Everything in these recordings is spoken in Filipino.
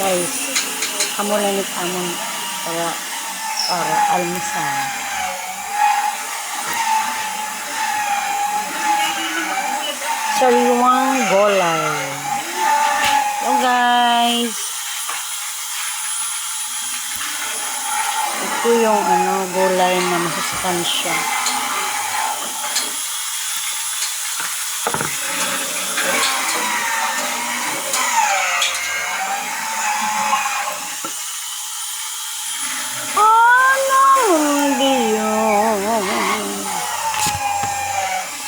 guys. Amo lang ni amon para almusal. Sariwang gulay. Hello guys. Ito yung gulay na masustansya. Hindi yun.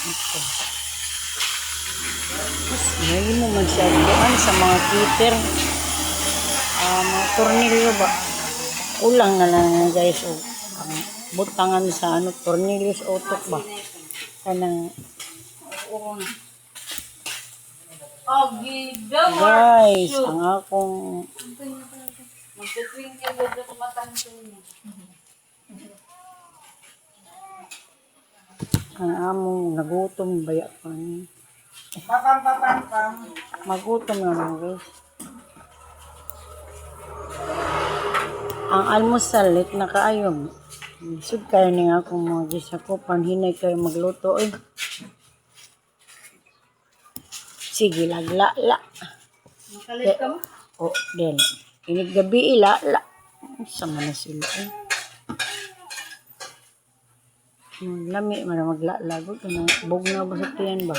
Ito. Mas ngayon mo man siya doon sa mga kiter. Mga tornilyo ba? Ulang na lang guys. Ang butangan sa tornilyo sa utok ba? Kanang guys, ang akong ang among nagutom baya pa ni. Magutom naman guys. Ang almusal lit na kaayo. Sud kayo ni nga akong mga gisakupan, hinay kayo magluto eh. Sige, lagla-la. Makalit ka mo? O, din. Inig gabi, ila-la. Sama na sila eh. Lami, man magla-lago. Bug na ba sa tiyan ba?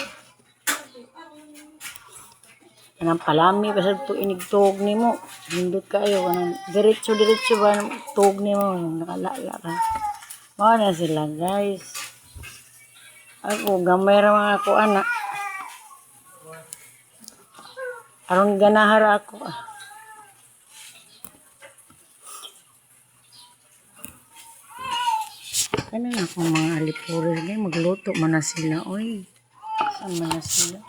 Anang palami, basta ito inigtog ni mo. Hindot kayo. Diretso-diretso ba tog ni mo. Nakala-la ka. Mga na sila guys. Ako, gamay ra mga ako anak. Aron ganahara ako Ano na akong mga alipuris ngayon, magluto man na sila, oy. Saan man na sila?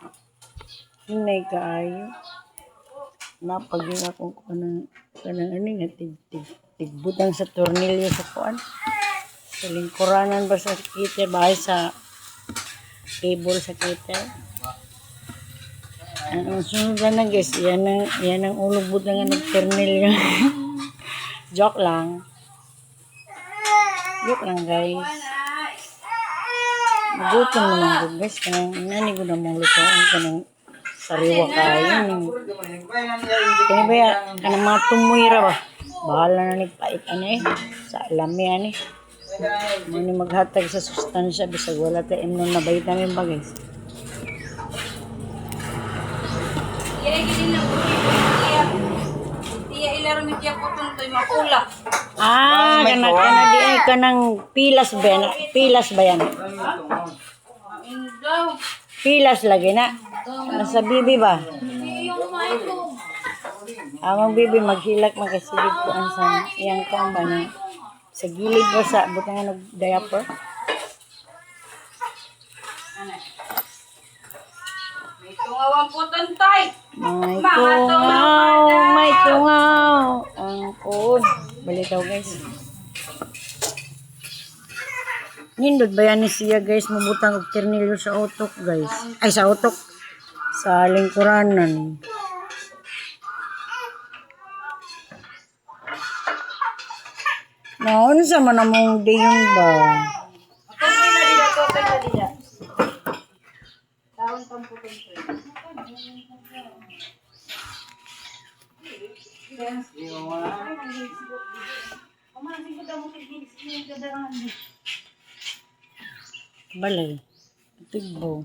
Hinay kaayo. Napagin akong kanang nga tigbutang sa tornilyo sa kuan. Sa lingkuranan ba sa kiter, bahay sa table sa kiter. Ang sunod na guys, yan ang ulubot na nga ng-tornilyo. Joke lang. Joke lang guys. Magutom naman ko guys. Nani ko na mong lutoan ka ng sariwa kayo. Kaya ba yan? Kanang mga tumuyra ba? Bahala na nagpait sa alami Muni maghatag sa sustansya. Bisag wala tayo imnon na vitamin ba guys? Kanang pilas ba yan? Pilas lagi na. Nasa bibi ba? Amang bibi maghilak magkasilid ko ang sa iyang kong ba na sa gilid ba sa butangan ng diaper? May tungaw. Ang pod. Balitaw guys. Nindot ba yan ni siya guys, mabutang og tornilyo sa utok guys. Ay sa utok. Sa lingkuranan. Ano sa man among dayon ba? Balay. Tigbo.